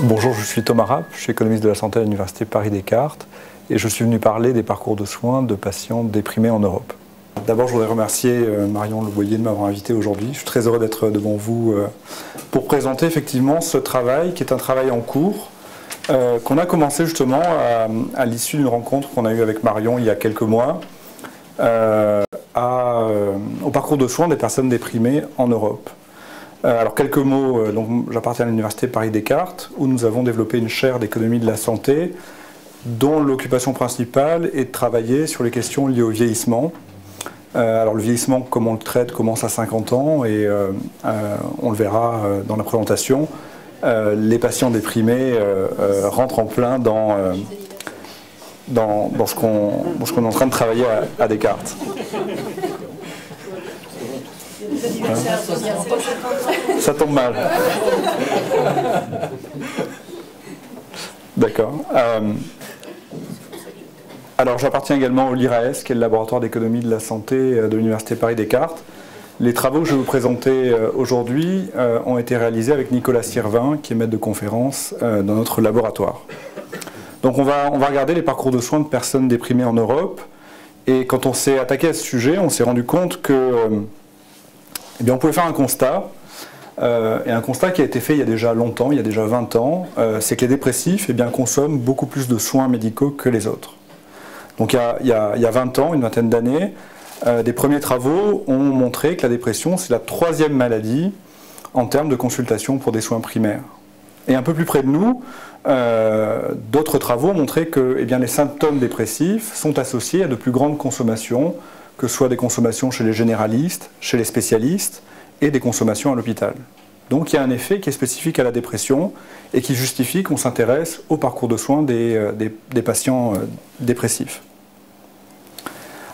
Bonjour, je suis Thomas Rapp, je suis économiste de la santé à l'Université Paris-Descartes et je suis venu parler des parcours de soins de patients déprimés en Europe. D'abord, je voudrais remercier Marion Leboyer de m'avoir invité aujourd'hui. Je suis très heureux d'être devant vous pour présenter effectivement ce travail qui est un travail en cours qu'on a commencé justement à l'issue d'une rencontre qu'on a eue avec Marion il y a quelques mois au parcours de soins des personnes déprimées en Europe. Alors quelques mots, donc j'appartiens à l'Université Paris-Descartes où nous avons développé une chaire d'économie de la santé dont l'occupation principale est de travailler sur les questions liées au vieillissement. Alors le vieillissement, comme on le traite, commence à 50 ans et on le verra dans la présentation. Les patients déprimés rentrent en plein dans ce qu'on est en train de travailler à Descartes. Ça tombe mal. D'accord. Alors j'appartiens également au LIRAES, qui est le laboratoire d'économie de la santé de l'Université Paris-Descartes. Les travaux que je vais vous présenter aujourd'hui ont été réalisés avec Nicolas Sirvin, qui est maître de conférence dans notre laboratoire. Donc on va regarder les parcours de soins de personnes déprimées en Europe. Et quand on s'est attaqué à ce sujet, on s'est rendu compte que eh bien, on pouvait faire un constat, et un constat qui a été fait il y a déjà longtemps, il y a déjà 20 ans, c'est que les dépressifs eh bien, consomment beaucoup plus de soins médicaux que les autres. Donc il y a 20 ans, une vingtaine d'années, des premiers travaux ont montré que la dépression, c'est la troisième maladie en termes de consultation pour des soins primaires. Et un peu plus près de nous, d'autres travaux ont montré que eh bien, les symptômes dépressifs sont associés à de plus grandes consommations, que ce soit des consommations chez les généralistes, chez les spécialistes, et des consommations à l'hôpital. Donc il y a un effet qui est spécifique à la dépression et qui justifie qu'on s'intéresse au parcours de soins des patients dépressifs.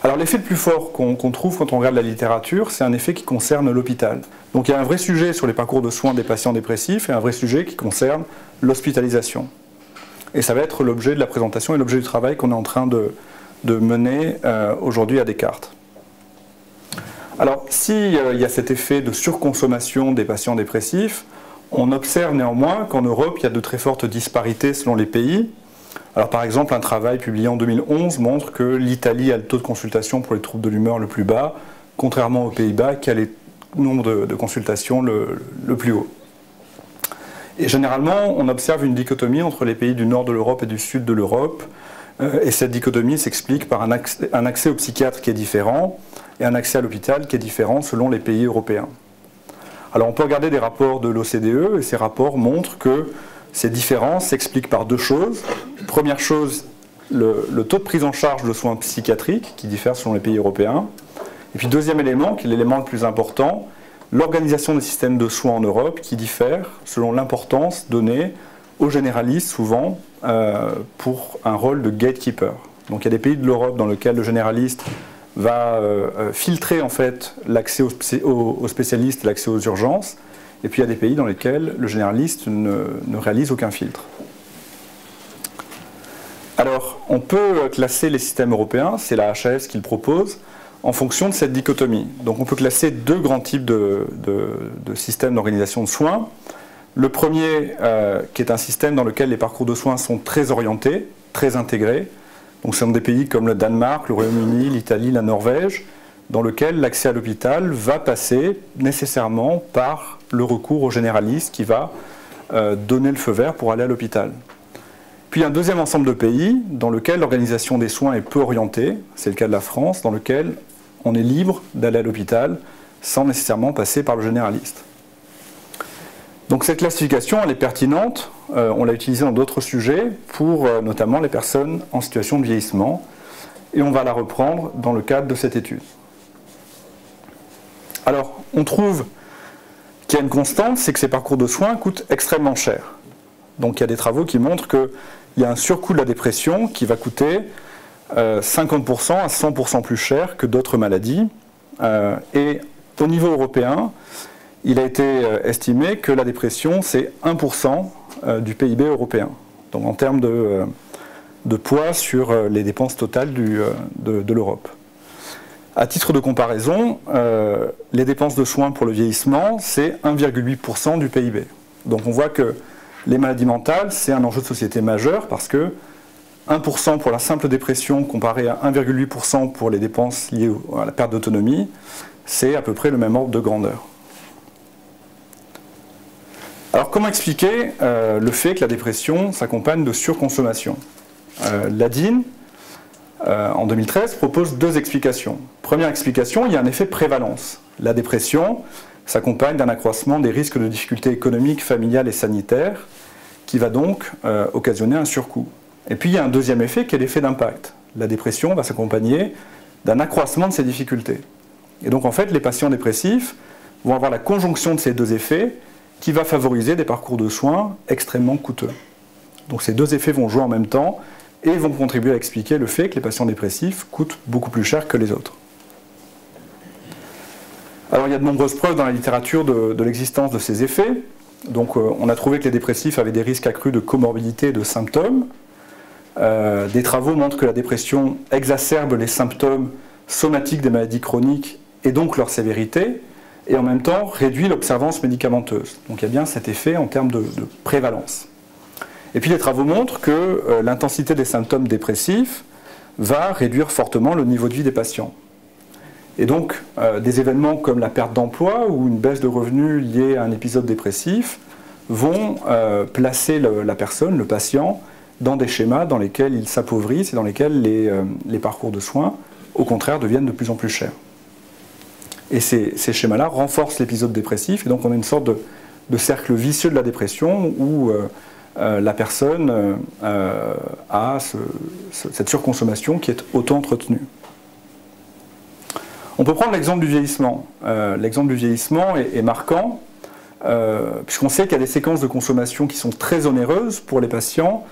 Alors l'effet le plus fort qu'on trouve quand on regarde la littérature, c'est un effet qui concerne l'hôpital. Donc il y a un vrai sujet sur les parcours de soins des patients dépressifs et un vrai sujet qui concerne l'hospitalisation. Et ça va être l'objet de la présentation et l'objet du travail qu'on est en train de mener aujourd'hui à Descartes. Alors, s'il y a cet effet de surconsommation des patients dépressifs, on observe néanmoins qu'en Europe, il y a de très fortes disparités selon les pays. Alors, par exemple, un travail publié en 2011 montre que l'Italie a le taux de consultation pour les troubles de l'humeur le plus bas, contrairement aux Pays-Bas qui a le nombre de consultations le plus haut. Et généralement, on observe une dichotomie entre les pays du nord de l'Europe et du sud de l'Europe. Et cette dichotomie s'explique par un accès au psychiatre qui est différent et un accès à l'hôpital qui est différent selon les pays européens. Alors on peut regarder des rapports de l'OCDE et ces rapports montrent que ces différences s'expliquent par deux choses. Première chose, le taux de prise en charge de soins psychiatriques qui diffère selon les pays européens. Et puis deuxième élément, qui est l'élément le plus important, l'organisation des systèmes de soins en Europe qui diffère selon l'importance donnée aux généralistes souvent pour un rôle de gatekeeper. Donc il y a des pays de l'Europe dans lesquels le généraliste va filtrer en fait l'accès aux spécialistes et l'accès aux urgences, et puis il y a des pays dans lesquels le généraliste ne réalise aucun filtre. Alors on peut classer les systèmes européens, c'est la HAS qui le propose, en fonction de cette dichotomie. Donc on peut classer deux grands types de systèmes d'organisation de soins. Le premier, qui est un système dans lequel les parcours de soins sont très orientés, très intégrés. Donc ce sont des pays comme le Danemark, le Royaume-Uni, l'Italie, la Norvège, dans lequel l'accès à l'hôpital va passer nécessairement par le recours au généraliste qui va donner le feu vert pour aller à l'hôpital. Puis un deuxième ensemble de pays dans lequel l'organisation des soins est peu orientée, c'est le cas de la France, dans lequel on est libre d'aller à l'hôpital sans nécessairement passer par le généraliste. Donc cette classification, elle est pertinente, on l'a utilisée dans d'autres sujets, pour notamment les personnes en situation de vieillissement, et on va la reprendre dans le cadre de cette étude. Alors, on trouve qu'il y a une constante, c'est que ces parcours de soins coûtent extrêmement cher. Donc il y a des travaux qui montrent qu'il y a un surcoût de la dépression qui va coûter 50% à 100% plus cher que d'autres maladies, et au niveau européen, il a été estimé que la dépression, c'est 1% du PIB européen. Donc en termes de poids sur les dépenses totales de l'Europe. À titre de comparaison, les dépenses de soins pour le vieillissement, c'est 1,8% du PIB. Donc on voit qu'il les maladies mentales, c'est un enjeu de société majeur parce que 1% pour la simple dépression comparé à 1,8% pour les dépenses liées à la perte d'autonomie, c'est à peu près le même ordre de grandeur. Alors comment expliquer le fait que la dépression s'accompagne de surconsommation? Ladine, en 2013, propose deux explications. Première explication, il y a un effet prévalence. La dépression s'accompagne d'un accroissement des risques de difficultés économiques, familiales et sanitaires, qui va donc occasionner un surcoût. Et puis il y a un deuxième effet qui est l'effet d'impact. La dépression va s'accompagner d'un accroissement de ces difficultés. Et donc en fait, les patients dépressifs vont avoir la conjonction de ces deux effets qui va favoriser des parcours de soins extrêmement coûteux. Donc ces deux effets vont jouer en même temps et vont contribuer à expliquer le fait que les patients dépressifs coûtent beaucoup plus cher que les autres. Alors il y a de nombreuses preuves dans la littérature de l'existence de ces effets. Donc on a trouvé que les dépressifs avaient des risques accrus de comorbidité et de symptômes. Des travaux montrent que la dépression exacerbe les symptômes somatiques des maladies chroniques et donc leur sévérité, et en même temps réduit l'observance médicamenteuse. Donc il y a bien cet effet en termes de prévalence. Et puis les travaux montrent que l'intensité des symptômes dépressifs va réduire fortement le niveau de vie des patients. Et donc des événements comme la perte d'emploi ou une baisse de revenus liée à un épisode dépressif vont placer la personne, le patient, dans des schémas dans lesquels ils s'appauvrissent et dans lesquels les parcours de soins, au contraire, deviennent de plus en plus chers. Et ces schémas-là renforcent l'épisode dépressif, et donc on a une sorte de cercle vicieux de la dépression où la personne a cette surconsommation qui est auto-entretenue. On peut prendre l'exemple du vieillissement. L'exemple du vieillissement est marquant, puisqu'on sait qu'il y a des séquences de consommation qui sont très onéreuses pour les patients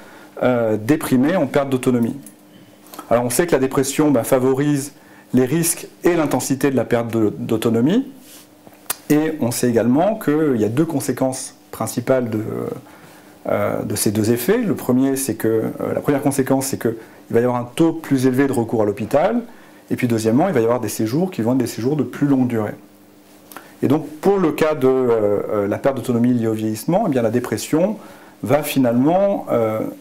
déprimés en perte d'autonomie. Alors on sait que la dépression favorise les risques et l'intensité de la perte d'autonomie, et on sait également qu'il y a deux conséquences principales de ces deux effets. La première conséquence, c'est qu'il va y avoir un taux plus élevé de recours à l'hôpital, et puis deuxièmement, il va y avoir des séjours qui vont être des séjours de plus longue durée. Et donc pour le cas de la perte d'autonomie liée au vieillissement, eh bien, la dépression va finalement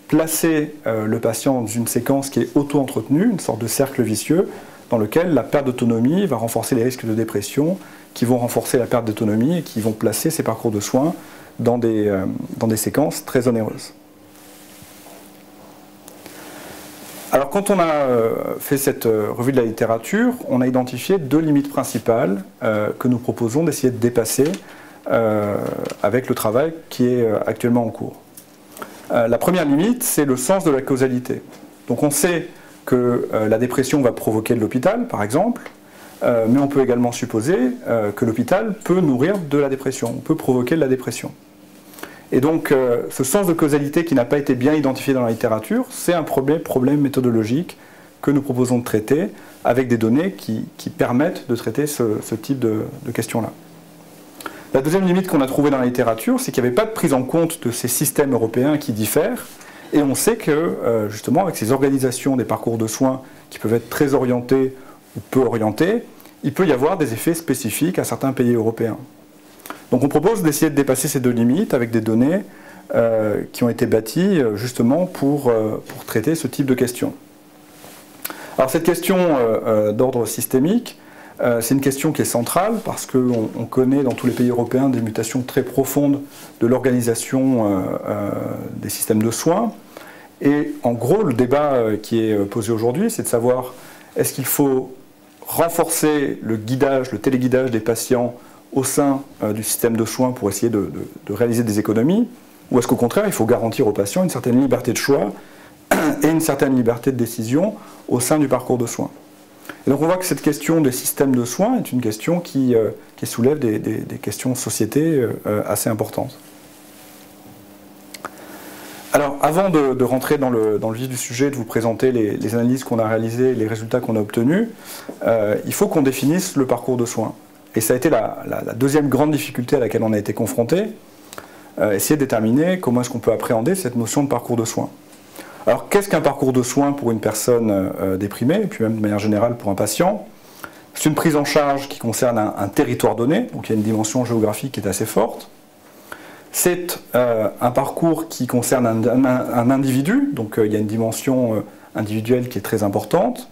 placer le patient dans une séquence qui est auto-entretenue, une sorte de cercle vicieux, dans lequel la perte d'autonomie va renforcer les risques de dépression, qui vont renforcer la perte d'autonomie et qui vont placer ces parcours de soins dans des séquences très onéreuses. Alors quand on a fait cette revue de la littérature, on a identifié deux limites principales que nous proposons d'essayer de dépasser avec le travail qui est actuellement en cours. La première limite, c'est le sens de la causalité. Donc on sait que la dépression va provoquer de l'hôpital, par exemple, mais on peut également supposer que l'hôpital peut nourrir de la dépression, peut provoquer de la dépression. Et donc ce sens de causalité qui n'a pas été bien identifié dans la littérature, c'est un problème méthodologique que nous proposons de traiter avec des données qui permettent de traiter ce type de questions-là. La deuxième limite qu'on a trouvée dans la littérature, c'est qu'il n'y avait pas de prise en compte de ces systèmes européens qui diffèrent. Et on sait que, justement, avec ces organisations des parcours de soins qui peuvent être très orientés ou peu orientés, il peut y avoir des effets spécifiques à certains pays européens. Donc on propose d'essayer de dépasser ces deux limites avec des données qui ont été bâties justement pour traiter ce type de questions. Alors cette question d'ordre systémique, c'est une question qui est centrale parce qu'on connaît dans tous les pays européens des mutations très profondes de l'organisation des systèmes de soins. Et en gros, le débat qui est posé aujourd'hui, c'est de savoir est-ce qu'il faut renforcer le guidage, le téléguidage des patients au sein du système de soins pour essayer de réaliser des économies, ou est-ce qu'au contraire, il faut garantir aux patients une certaine liberté de choix et une certaine liberté de décision au sein du parcours de soins. Et donc on voit que cette question des systèmes de soins est une question qui soulève des questions de société assez importantes. Alors avant de rentrer dans le vif du sujet, de vous présenter les analyses qu'on a réalisées, les résultats qu'on a obtenus, il faut qu'on définisse le parcours de soins. Et ça a été la deuxième grande difficulté à laquelle on a été confronté, essayer de déterminer comment est-ce qu'on peut appréhender cette notion de parcours de soins. Alors qu'est-ce qu'un parcours de soins pour une personne déprimée, et puis même de manière générale pour un patient? C'est une prise en charge qui concerne un territoire donné, donc il y a une dimension géographique qui est assez forte. C'est un parcours qui concerne un individu, donc il y a une dimension individuelle qui est très importante.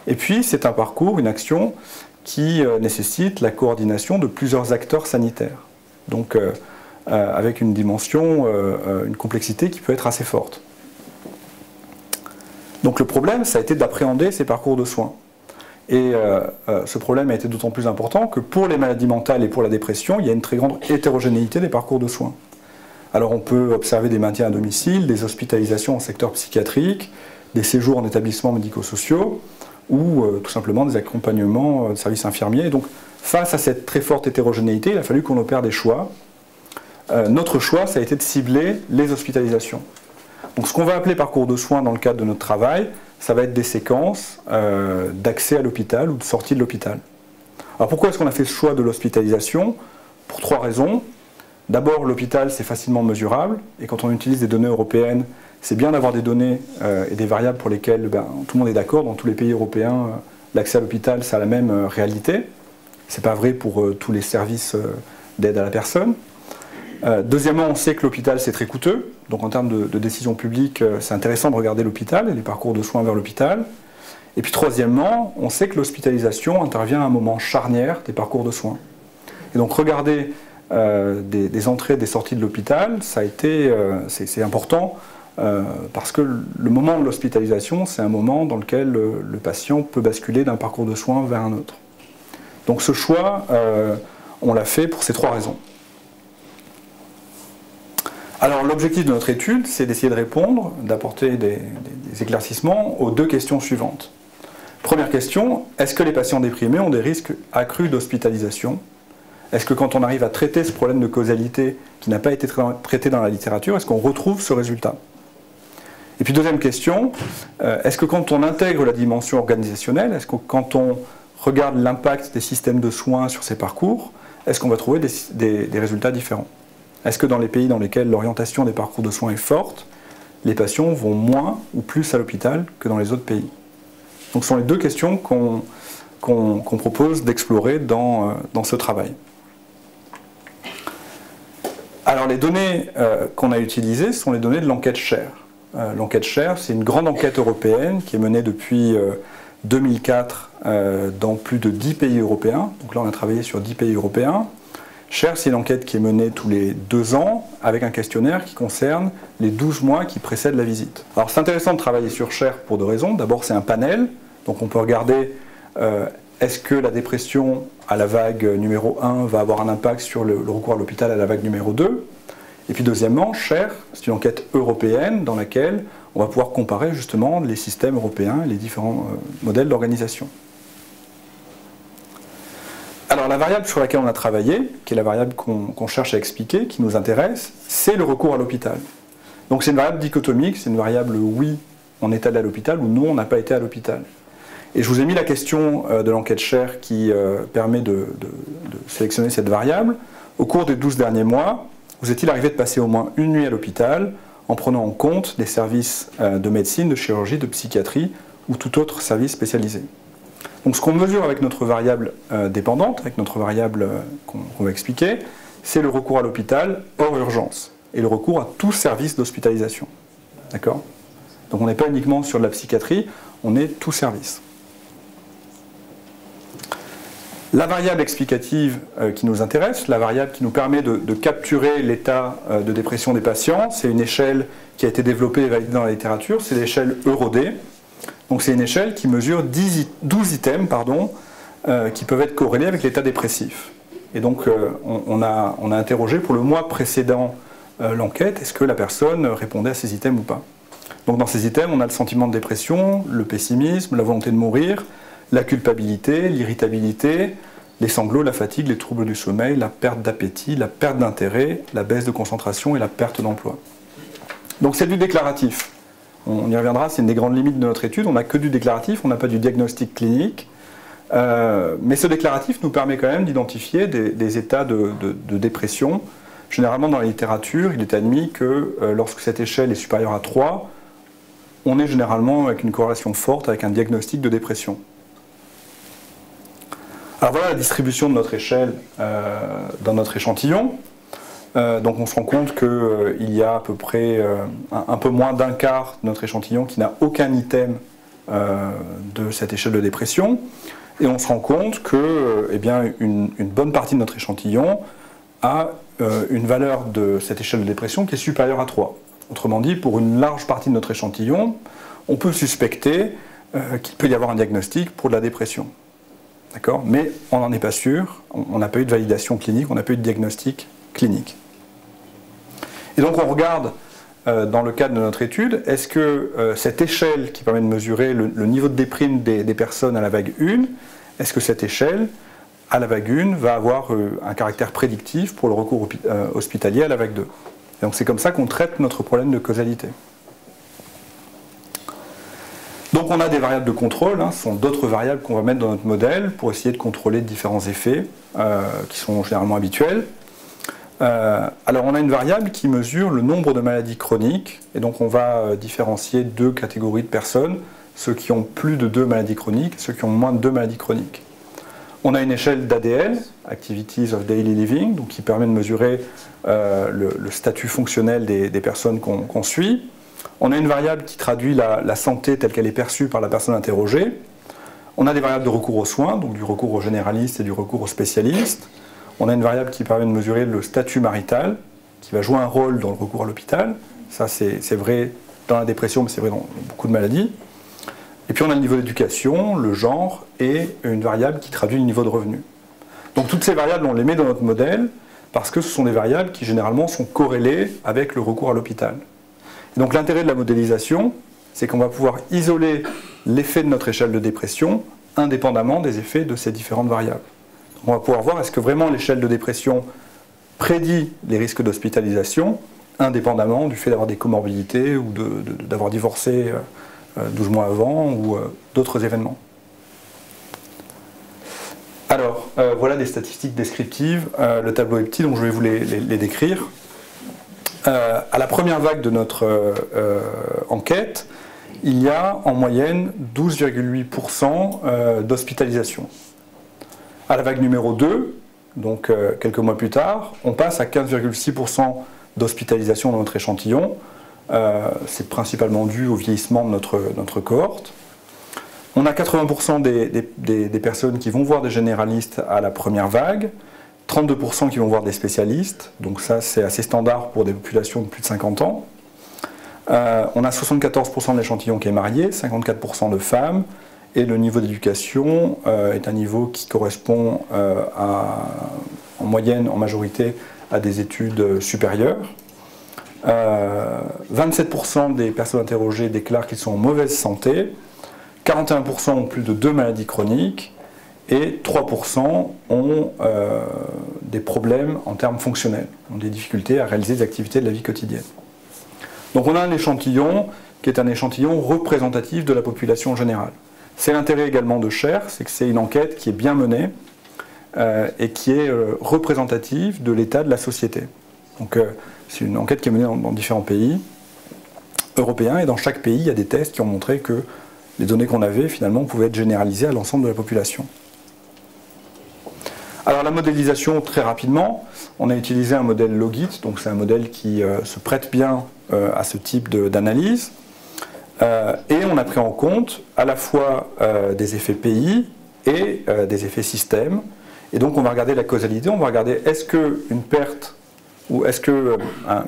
Et puis c'est un parcours, une action qui nécessite la coordination de plusieurs acteurs sanitaires. Donc avec une dimension, une complexité qui peut être assez forte. Donc le problème, ça a été d'appréhender ces parcours de soins. Et ce problème a été d'autant plus important que pour les maladies mentales et pour la dépression, il y a une très grande hétérogénéité des parcours de soins. Alors on peut observer des maintiens à domicile, des hospitalisations en secteur psychiatrique, des séjours en établissements médico-sociaux ou tout simplement des accompagnements de services infirmiers. Et donc face à cette très forte hétérogénéité, il a fallu qu'on opère des choix. Notre choix, ça a été de cibler les hospitalisations. Donc ce qu'on va appeler parcours de soins dans le cadre de notre travail, ça va être des séquences d'accès à l'hôpital ou de sortie de l'hôpital. Alors pourquoi est-ce qu'on a fait ce choix de l'hospitalisation? Pour 3 raisons. D'abord, l'hôpital, c'est facilement mesurable, et quand on utilise des données européennes, c'est bien d'avoir des données et des variables pour lesquelles tout le monde est d'accord. Dans tous les pays européens, l'accès à l'hôpital, ça a la même réalité. Ce n'est pas vrai pour tous les services d'aide à la personne. Deuxièmement, on sait que l'hôpital, c'est très coûteux. Donc en termes de décision publique, c'est intéressant de regarder l'hôpital et les parcours de soins vers l'hôpital. Et puis troisièmement, on sait que l'hospitalisation intervient à un moment charnière des parcours de soins. Et donc regarder des entrées et des sorties de l'hôpital, c'est important parce que le moment de l'hospitalisation, c'est un moment dans lequel le patient peut basculer d'un parcours de soins vers un autre. Donc ce choix, on l'a fait pour ces 3 raisons. Alors l'objectif de notre étude, c'est d'essayer de répondre, d'apporter des éclaircissements aux 2 questions suivantes. Première question, est-ce que les patients déprimés ont des risques accrus d'hospitalisation? Est-ce que quand on arrive à traiter ce problème de causalité qui n'a pas été traité dans la littérature, est-ce qu'on retrouve ce résultat? Et puis deuxième question, est-ce que quand on intègre la dimension organisationnelle, est-ce que quand on regarde l'impact des systèmes de soins sur ces parcours, est-ce qu'on va trouver des résultats différents? Est-ce que dans les pays dans lesquels l'orientation des parcours de soins est forte, les patients vont moins ou plus à l'hôpital que dans les autres pays? Donc ce sont les 2 questions qu'on propose d'explorer dans ce travail. Alors les données qu'on a utilisées sont les données de l'enquête SHARE. L'enquête SHARE, c'est une grande enquête européenne qui est menée depuis 2004 dans plus de 10 pays européens. Donc là on a travaillé sur 10 pays européens. SHARE, c'est une enquête qui est menée tous les 2 ans avec un questionnaire qui concerne les 12 mois qui précèdent la visite. Alors c'est intéressant de travailler sur SHARE pour 2 raisons. D'abord c'est un panel, donc on peut regarder est-ce que la dépression à la vague numéro 1 va avoir un impact sur le recours à l'hôpital à la vague numéro 2. Et puis deuxièmement, SHARE, c'est une enquête européenne dans laquelle on va pouvoir comparer justement les systèmes européens et les différents modèles d'organisation. Alors la variable sur laquelle on a travaillé, qui est la variable qu'on cherche à expliquer, qui nous intéresse, c'est le recours à l'hôpital. Donc c'est une variable dichotomique, c'est une variable oui, on est allé à l'hôpital ou non, on n'a pas été à l'hôpital. Et je vous ai mis la question de l'enquête SHARE qui permet de sélectionner cette variable. Au cours des 12 derniers mois, vous est-il arrivé de passer au moins une nuit à l'hôpital en prenant en compte des services de médecine, de chirurgie, de psychiatrie ou tout autre service spécialisé? Donc ce qu'on mesure avec notre variable dépendante, avec notre variable qu'on va expliquer, c'est le recours à l'hôpital hors urgence et le recours à tout service d'hospitalisation. D'accord? Donc on n'est pas uniquement sur de la psychiatrie, on est tout service. La variable explicative qui nous intéresse, la variable qui nous permet de capturer l'état de dépression des patients, c'est une échelle qui a été développée et validée dans la littérature, c'est l'échelle EuroD. Donc c'est une échelle qui mesure 12 items qui peuvent être corrélés avec l'état dépressif. Et donc on a interrogé pour le mois précédent l'enquête, est-ce que la personne répondait à ces items ou pas. Donc dans ces items, on a le sentiment de dépression, le pessimisme, la volonté de mourir, la culpabilité, l'irritabilité, les sanglots, la fatigue, les troubles du sommeil, la perte d'appétit, la perte d'intérêt, la baisse de concentration et la perte d'emploi. Donc c'est du déclaratif. On y reviendra, c'est une des grandes limites de notre étude, on n'a que du déclaratif, on n'a pas du diagnostic clinique. Mais ce déclaratif nous permet quand même d'identifier des états de dépression. Généralement dans la littérature, il est admis que lorsque cette échelle est supérieure à 3, on est généralement avec une corrélation forte avec un diagnostic de dépression. Alors voilà la distribution de notre échelle dans notre échantillon. Donc on se rend compte qu'il y a à peu près un peu moins d'un quart de notre échantillon qui n'a aucun item de cette échelle de dépression. Et on se rend compte que une bonne partie de notre échantillon a une valeur de cette échelle de dépression qui est supérieure à 3. Autrement dit, pour une large partie de notre échantillon, on peut suspecter qu'il peut y avoir un diagnostic pour de la dépression. D'accord ? Mais on n'en est pas sûr, on n'a pas eu de validation clinique, on n'a pas eu de diagnostic clinique. Et donc on regarde, dans le cadre de notre étude, est-ce que cette échelle qui permet de mesurer le niveau de déprime des personnes à la vague 1, est-ce que cette échelle, à la vague 1, va avoir un caractère prédictif pour le recours hospitalier à la vague 2. Et donc c'est comme ça qu'on traite notre problème de causalité. Donc on a des variables de contrôle, ce sont d'autres variables qu'on va mettre dans notre modèle pour essayer de contrôler différents effets qui sont généralement habituels. Alors on a une variable qui mesure le nombre de maladies chroniques, et donc on va différencier deux catégories de personnes, ceux qui ont plus de 2 maladies chroniques et ceux qui ont moins de 2 maladies chroniques. On a une échelle d'ADL, Activities of Daily Living, donc qui permet de mesurer le statut fonctionnel des personnes qu'on suit. On a une variable qui traduit la santé telle qu'elle est perçue par la personne interrogée. On a des variables de recours aux soins, donc du recours aux généralistes et du recours aux spécialistes. On a une variable qui permet de mesurer le statut marital, qui va jouer un rôle dans le recours à l'hôpital. Ça, c'est vrai dans la dépression, mais c'est vrai dans beaucoup de maladies. Et puis on a le niveau d'éducation, le genre, et une variable qui traduit le niveau de revenu. Donc toutes ces variables, on les met dans notre modèle, parce que ce sont des variables qui généralement sont corrélées avec le recours à l'hôpital. Donc l'intérêt de la modélisation, c'est qu'on va pouvoir isoler l'effet de notre échelle de dépression indépendamment des effets de ces différentes variables. On va pouvoir voir est-ce que vraiment l'échelle de dépression prédit les risques d'hospitalisation, indépendamment du fait d'avoir des comorbidités ou d'avoir divorcé 12 mois avant ou d'autres événements. Alors, voilà des statistiques descriptives. Le tableau est petit, donc je vais vous les décrire. À la première vague de notre enquête, il y a en moyenne 12,8% d'hospitalisation. À la vague numéro 2, donc quelques mois plus tard, on passe à 15,6% d'hospitalisation dans notre échantillon. C'est principalement dû au vieillissement de notre cohorte. On a 80% des personnes qui vont voir des généralistes à la première vague, 32% qui vont voir des spécialistes, donc ça c'est assez standard pour des populations de plus de 50 ans. On a 74% de l'échantillon qui est marié, 54% de femmes, et le niveau d'éducation est un niveau qui correspond en moyenne, en majorité, à des études supérieures. 27% des personnes interrogées déclarent qu'ils sont en mauvaise santé, 41% ont plus de 2 maladies chroniques, et 3% ont des problèmes en termes fonctionnels, ont des difficultés à réaliser des activités de la vie quotidienne. Donc on a un échantillon qui est un échantillon représentatif de la population générale. C'est l'intérêt également de Cher, c'est que c'est une enquête qui est bien menée et qui est représentative de l'état de la société. Donc c'est une enquête qui est menée dans différents pays européens, et dans chaque pays, il y a des tests qui ont montré que les données qu'on avait, finalement, pouvaient être généralisées à l'ensemble de la population. Alors la modélisation, très rapidement, on a utilisé un modèle Logit, donc c'est un modèle qui se prête bien à ce type d'analyse, et on a pris en compte à la fois des effets pays et des effets système, et donc on va regarder la causalité, on va regarder est-ce qu'une perte ou est-ce qu'une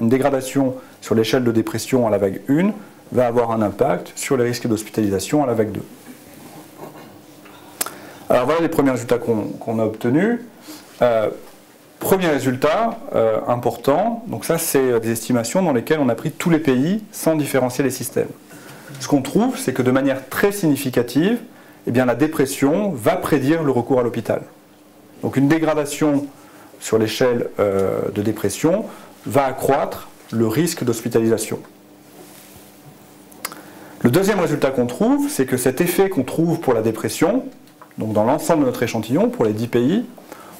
dégradation sur l'échelle de dépression à la vague 1 va avoir un impact sur les risques d'hospitalisation à la vague 2. Alors voilà les premiers résultats qu'on a obtenus. Premier résultat important, donc ça c'est des estimations dans lesquelles on a pris tous les pays sans différencier les systèmes. Ce qu'on trouve, c'est que de manière très significative, eh bien, la dépression va prédire le recours à l'hôpital. Donc une dégradation sur l'échelle de dépression va accroître le risque d'hospitalisation. Le deuxième résultat qu'on trouve, c'est que cet effet qu'on trouve pour la dépression, donc dans l'ensemble de notre échantillon, pour les 10 pays,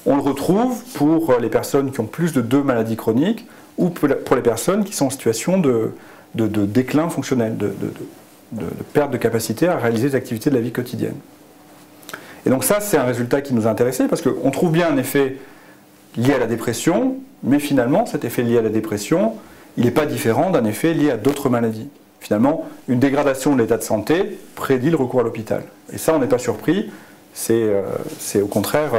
on le retrouve pour les personnes qui ont plus de 2 maladies chroniques ou pour les personnes qui sont en situation de déclin fonctionnel, de perte de capacité à réaliser des activités de la vie quotidienne. Et donc ça, c'est un résultat qui nous a intéressés parce qu'on trouve bien un effet lié à la dépression, mais finalement, cet effet lié à la dépression, il n'est pas différent d'un effet lié à d'autres maladies. Finalement, une dégradation de l'état de santé prédit le recours à l'hôpital. Et ça, on n'est pas surpris, c'est au contraire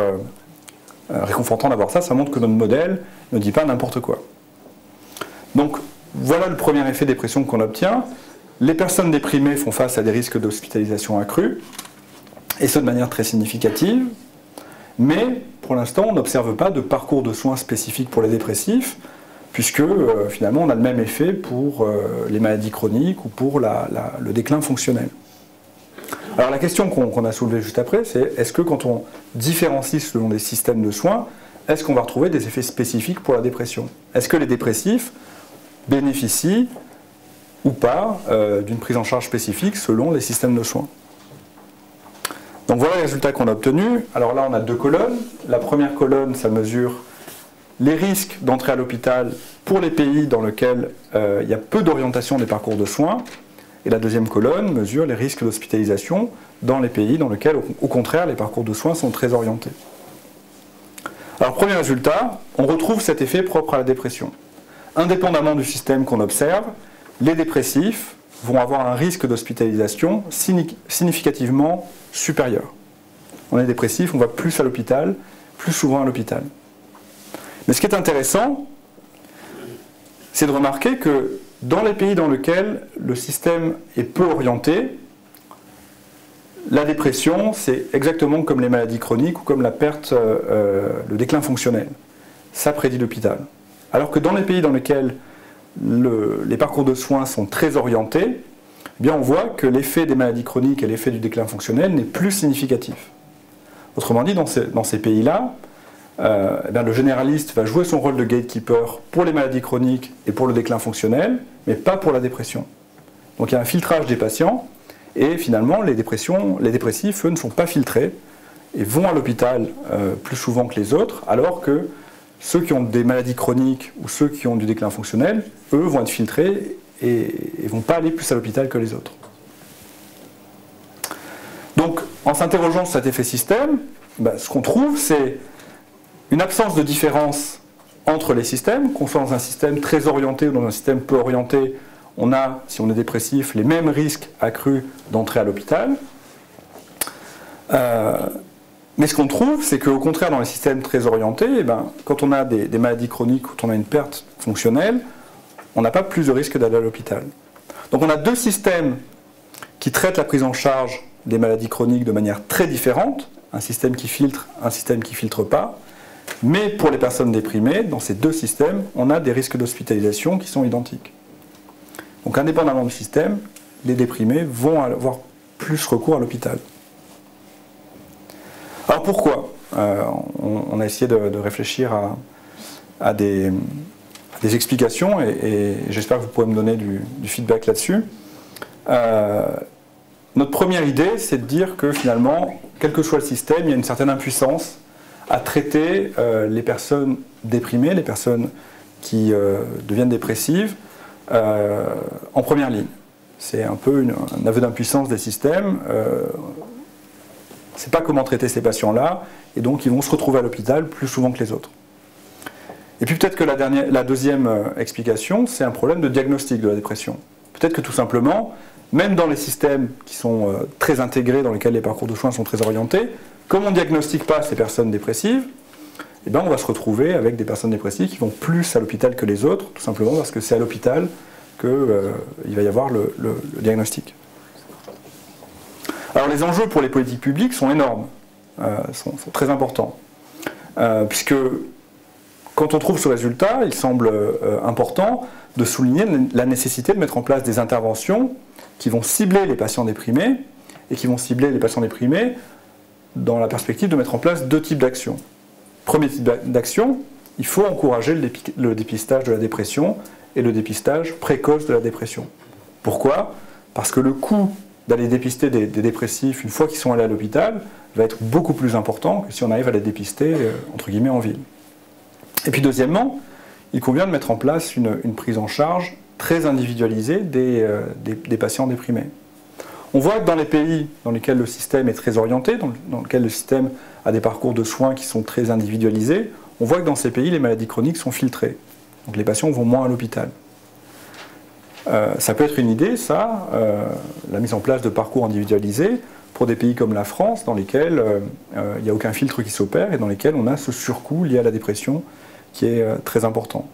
réconfortant d'avoir ça, ça montre que notre modèle ne dit pas n'importe quoi. Donc, voilà le premier effet dépression qu'on obtient. Les personnes déprimées font face à des risques d'hospitalisation accrus, et ce de manière très significative, mais pour l'instant on n'observe pas de parcours de soins spécifiques pour les dépressifs, puisque finalement on a le même effet pour les maladies chroniques ou pour le déclin fonctionnel. Alors la question qu'on a soulevée juste après, c'est est-ce que quand on différencie selon des systèmes de soins, est-ce qu'on va retrouver des effets spécifiques pour la dépression? Est-ce que les dépressifs bénéficient ou pas d'une prise en charge spécifique selon les systèmes de soins? Donc voilà les résultats qu'on a obtenus. Alors là on a deux colonnes. La première colonne, ça mesure les risques d'entrée à l'hôpital pour les pays dans lesquels il y a peu d'orientation des parcours de soins. Et la deuxième colonne mesure les risques d'hospitalisation dans les pays dans lesquels, au contraire, les parcours de soins sont très orientés. Alors premier résultat, on retrouve cet effet propre à la dépression. Indépendamment du système qu'on observe, les dépressifs vont avoir un risque d'hospitalisation significativement supérieur. On est dépressif, on va plus à l'hôpital, plus souvent à l'hôpital. Mais ce qui est intéressant, c'est de remarquer que dans les pays dans lesquels le système est peu orienté, la dépression, c'est exactement comme les maladies chroniques ou comme la perte, le déclin fonctionnel. Ça prédit l'hôpital. Alors que dans les pays dans lesquels les parcours de soins sont très orientés, eh bien on voit que l'effet des maladies chroniques et l'effet du déclin fonctionnel n'est plus significatif. Autrement dit, dans ces pays-là, eh bien, le généraliste va jouer son rôle de gatekeeper pour les maladies chroniques et pour le déclin fonctionnel, mais pas pour la dépression. Donc il y a un filtrage des patients, et finalement les dépressifs, eux, ne sont pas filtrés, et vont à l'hôpital plus souvent que les autres, alors que ceux qui ont des maladies chroniques ou ceux qui ont du déclin fonctionnel, eux, vont être filtrés et ne vont pas aller plus à l'hôpital que les autres. Donc, en s'interrogeant sur cet effet système, ce qu'on trouve, c'est une absence de différence entre les systèmes, qu'on soit dans un système très orienté ou dans un système peu orienté, on a, si on est dépressif, les mêmes risques accrus d'entrer à l'hôpital. Mais ce qu'on trouve, c'est qu'au contraire, dans les systèmes très orientés, quand on a des maladies chroniques, quand on a une perte fonctionnelle, on n'a pas plus de risque d'aller à l'hôpital. Donc on a deux systèmes qui traitent la prise en charge des maladies chroniques de manière très différente, un système qui filtre, un système qui ne filtre pas, mais pour les personnes déprimées, dans ces deux systèmes, on a des risques d'hospitalisation qui sont identiques. Donc indépendamment du système, les déprimés vont avoir plus recours à l'hôpital. Alors pourquoi on a essayé de réfléchir à des explications et j'espère que vous pourrez me donner du feedback là-dessus. Notre première idée, c'est de dire que finalement, quel que soit le système, il y a une certaine impuissance à traiter les personnes déprimées, les personnes qui deviennent dépressives, en première ligne. C'est un peu un aveu d'impuissance des systèmes. On ne sait pas comment traiter ces patients-là, et donc ils vont se retrouver à l'hôpital plus souvent que les autres. Et puis peut-être que la deuxième explication, c'est un problème de diagnostic de la dépression. Peut-être que tout simplement, même dans les systèmes qui sont très intégrés, dans lesquels les parcours de soins sont très orientés, comme on ne diagnostique pas ces personnes dépressives, eh ben on va se retrouver avec des personnes dépressives qui vont plus à l'hôpital que les autres, tout simplement parce que c'est à l'hôpital qu'il va y avoir le diagnostic. Alors les enjeux pour les politiques publiques sont énormes, sont très importants, puisque quand on trouve ce résultat, il semble important de souligner la nécessité de mettre en place des interventions qui vont cibler les patients déprimés, et qui vont cibler les patients déprimés dans la perspective de mettre en place deux types d'actions. Premier type d'action, il faut encourager le dépistage de la dépression et le dépistage précoce de la dépression. Pourquoi? Parce que le coût d'aller dépister des dépressifs une fois qu'ils sont allés à l'hôpital va être beaucoup plus important que si on arrive à les dépister entre guillemets en ville. Et puis deuxièmement, il convient de mettre en place une prise en charge très individualisée des patients déprimés. On voit que dans les pays dans lesquels le système est très orienté, dans lesquels le système a des parcours de soins qui sont très individualisés, on voit que dans ces pays, les maladies chroniques sont filtrées. Donc les patients vont moins à l'hôpital. Ça peut être une idée, ça, la mise en place de parcours individualisés pour des pays comme la France, dans lesquels il n'y a aucun filtre qui s'opère et dans lesquels on a ce surcoût lié à la dépression qui est très important.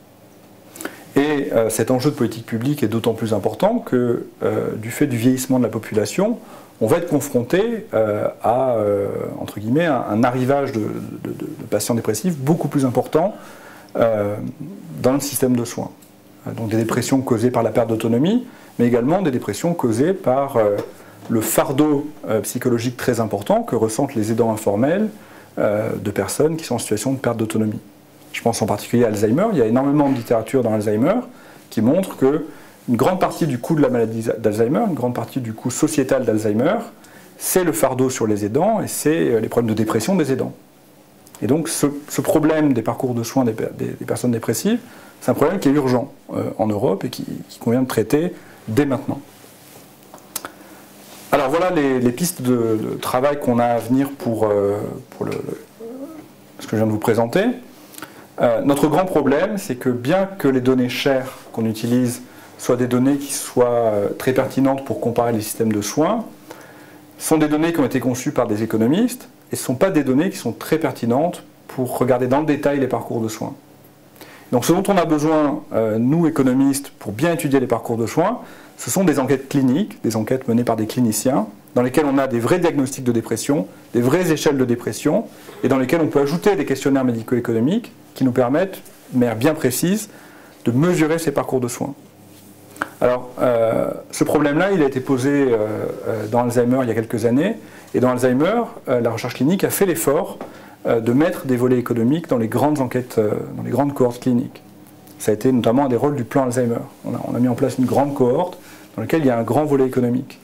Et cet enjeu de politique publique est d'autant plus important que, du fait du vieillissement de la population, on va être confronté à, entre guillemets, un arrivage de patients dépressifs beaucoup plus important dans le système de soins. Donc des dépressions causées par la perte d'autonomie, mais également des dépressions causées par le fardeau psychologique très important que ressentent les aidants informels de personnes qui sont en situation de perte d'autonomie. Je pense en particulier à Alzheimer. Il y a énormément de littérature dans Alzheimer qui montre qu'une grande partie du coût de la maladie d'Alzheimer, une grande partie du coût sociétal d'Alzheimer, c'est le fardeau sur les aidants et c'est les problèmes de dépression des aidants. Et donc ce problème des parcours de soins des personnes dépressives, c'est un problème qui est urgent en Europe et qui convient de traiter dès maintenant. Alors voilà les pistes de travail qu'on a à venir pour ce que je viens de vous présenter. Notre grand problème, c'est que bien que les données chères qu'on utilise soient des données qui soient très pertinentes pour comparer les systèmes de soins, sont des données qui ont été conçues par des économistes et ce ne sont pas des données qui sont très pertinentes pour regarder dans le détail les parcours de soins. Donc ce dont on a besoin, nous économistes, pour bien étudier les parcours de soins, ce sont des enquêtes cliniques, des enquêtes menées par des cliniciens, dans lesquelles on a des vrais diagnostics de dépression, des vraies échelles de dépression, et dans lesquelles on peut ajouter des questionnaires médico-économiques qui nous permettent, de manière bien précise, de mesurer ces parcours de soins. Alors, ce problème-là, il a été posé dans Alzheimer il y a quelques années, et dans Alzheimer, la recherche clinique a fait l'effort de mettre des volets économiques dans les grandes enquêtes, dans les grandes cohortes cliniques. Ça a été notamment un des rôles du plan Alzheimer. On a mis en place une grande cohorte dans laquelle il y a un grand volet économique.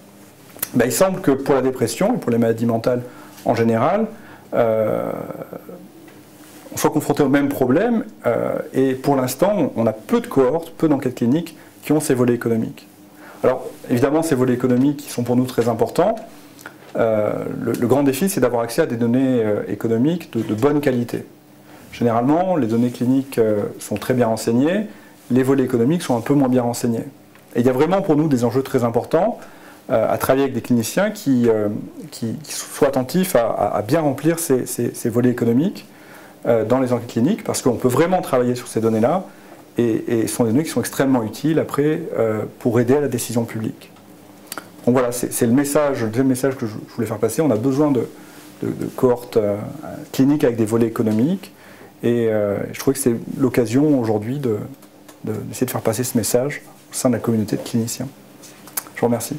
Ben, il semble que pour la dépression et pour les maladies mentales en général, on soit confronté au même problème et pour l'instant, on a peu de cohortes, peu d'enquêtes cliniques qui ont ces volets économiques. Alors, évidemment, ces volets économiques sont pour nous très importants. Le grand défi, c'est d'avoir accès à des données économiques de bonne qualité. Généralement, les données cliniques sont très bien renseignées, les volets économiques sont un peu moins bien renseignés. Et il y a vraiment pour nous des enjeux très importants à travailler avec des cliniciens qui soient attentifs à bien remplir ces volets économiques dans les enquêtes cliniques, parce qu'on peut vraiment travailler sur ces données-là, et ce sont des données qui sont extrêmement utiles après pour aider à la décision publique. Donc voilà, c'est le deuxième message que je voulais faire passer. On a besoin de cohortes cliniques avec des volets économiques, et je trouvais que c'est l'occasion aujourd'hui d'essayer de faire passer ce message au sein de la communauté de cliniciens. Je vous remercie.